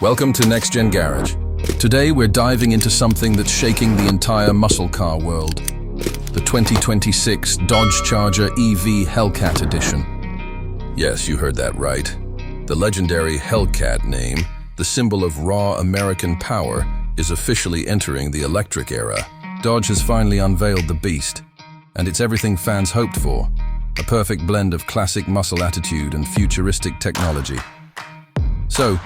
Welcome to NextGenGarage. Today we're diving into something that's shaking the entire muscle car world. The 2026 DodgeChargerEV Hellcat Edition. Yes, you heard that right. The legendary Hellcat name, the symbol of raw American power, is officially entering the electric era. Dodge has finally unveiled the beast, and it's everything fans hoped for. A perfect blend of classic muscle attitude and futuristic technology. So,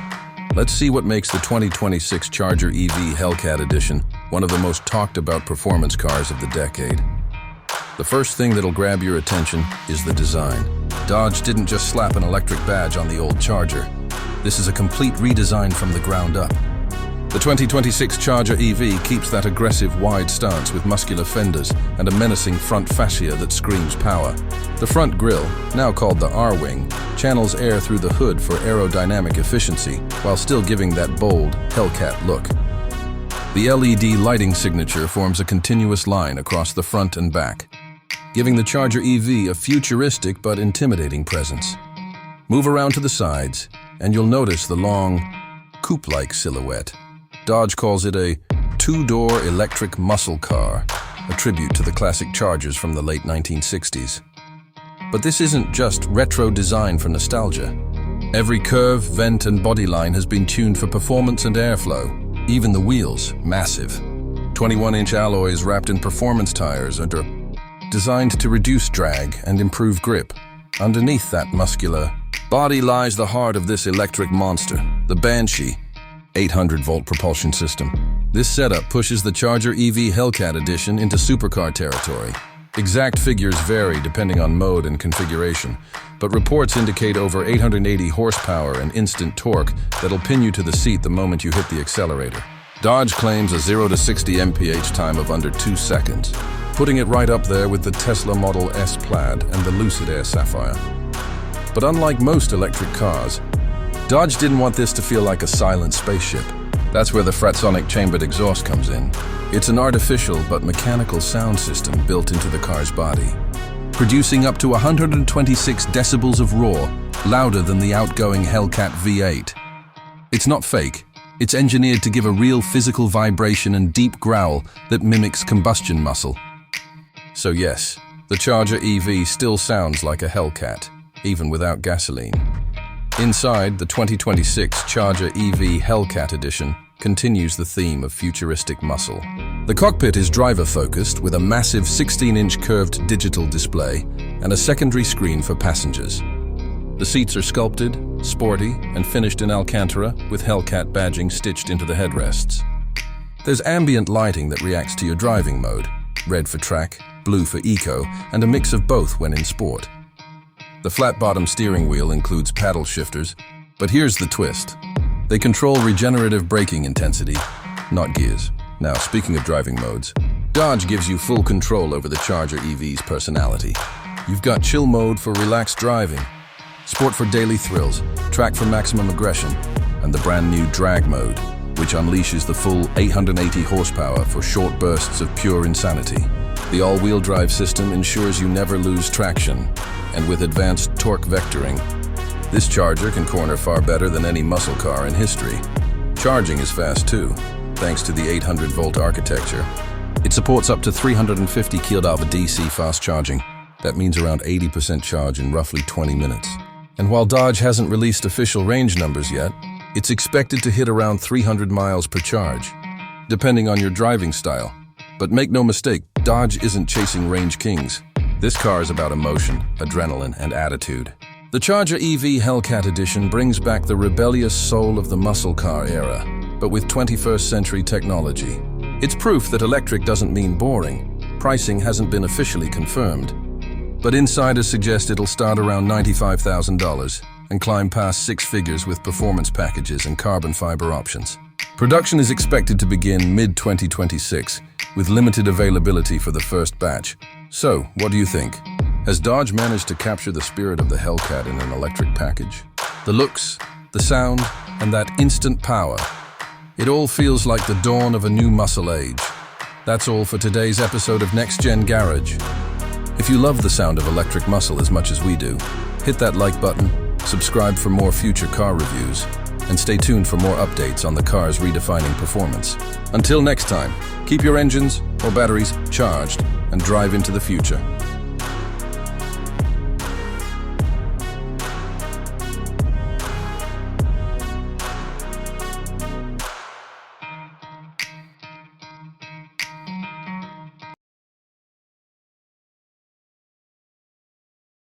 let's see what makes the 2026 Charger EV Hellcat Edition one of the most talked about performance cars of the decade. The first thing that'll grab your attention is the design. Dodge didn't just slap an electric badge on the old Charger. This is a complete redesign from the ground up. The 2026 Charger EV keeps that aggressive wide stance with muscular fenders and a menacing front fascia that screams power. The front grille, now called the R-Wing, channels air through the hood for aerodynamic efficiency while still giving that bold Hellcat look. The LED lighting signature forms a continuous line across the front and back, giving the Charger EV a futuristic but intimidating presence. Move around to the sides, and you'll notice the long, coupe-like silhouette. Dodge calls it a two-door ElectricMuscleCar, a tribute to the classic Chargers from the late 1960s. But this isn't just retro design for nostalgia. Every curve, vent, and bodyline has been tuned for performance and airflow. Even the wheels, massive. 21-inch alloys wrapped in performance tires are designed to reduce drag and improve grip. Underneath that muscular body lies the heart of this electric monster, the Banshee 800-volt propulsion system. This setup pushes the Charger EV Hellcat Edition into supercar territory. Exact figures vary depending on mode and configuration, but reports indicate over 880 horsepower and instant torque that'll pin you to the seat the moment you hit the accelerator. Dodge claims a 0 to 60 mph time of under 2 seconds, putting it right up there with the Tesla Model S Plaid and the Lucid Air Sapphire. But unlike most electric cars, Dodge didn't want this to feel like a silent spaceship. That's where the Fratzonic chambered exhaust comes in. It's an artificial but mechanical sound system built into the car's body, producing up to 126 decibels of roar, louder than the outgoing Hellcat V8. It's not fake. It's engineered to give a real physical vibration and deep growl that mimics combustion muscle. So yes, the Charger EV still sounds like a Hellcat, even without gasoline. Inside, the 2026 Charger EV Hellcat Edition continues the theme of futuristic muscle. The cockpit is driver-focused with a massive 16-inch curved digital display and a secondary screen for passengers. The seats are sculpted, sporty, and finished in Alcantara with Hellcat badging stitched into the headrests. There's ambient lighting that reacts to your driving mode, red for track, blue for eco, and a mix of both when in sport. The flat-bottom steering wheel includes paddle shifters, but here's the twist. They control regenerative braking intensity, not gears. Now, speaking of driving modes, Dodge gives you full control over the Charger EV's personality. You've got chill mode for relaxed driving, sport for daily thrills, track for maximum aggression, and the brand new drag mode, which unleashes the full 880 horsepower for short bursts of pure insanity. The all-wheel drive system ensures you never lose traction, and with advanced torque vectoring, this Charger can corner far better than any muscle car in history. Charging is fast too, thanks to the 800-volt architecture. It supports up to 350 kW DC fast charging. That means around 80% charge in roughly 20 minutes. And while Dodge hasn't released official range numbers yet, it's expected to hit around 300 miles per charge, depending on your driving style. But make no mistake, Dodge isn't chasing range kings. This car is about emotion, adrenaline, and attitude. The Charger EV Hellcat Edition brings back the rebellious soul of the muscle car era, but with 21st century technology. It's proof that electric doesn't mean boring. Pricing hasn't been officially confirmed, but insiders suggest it'll start around $95,000 and climb past 6 figures with performance packages and carbon fiber options. Production is expected to begin mid-2026, with limited availability for the first batch. So, what do you think? Has Dodge managed to capture the spirit of the Hellcat in an electric package? The looks, the sound, and that instant power. It all feels like the dawn of a new muscle age. That's all for today's episode of Next Gen Garage. If you love the sound of electric muscle as much as we do, hit that like button, subscribe for more future car reviews, and stay tuned for more updates on the car's redefining performance. Until next time, keep your engines or batteries charged and drive into the future.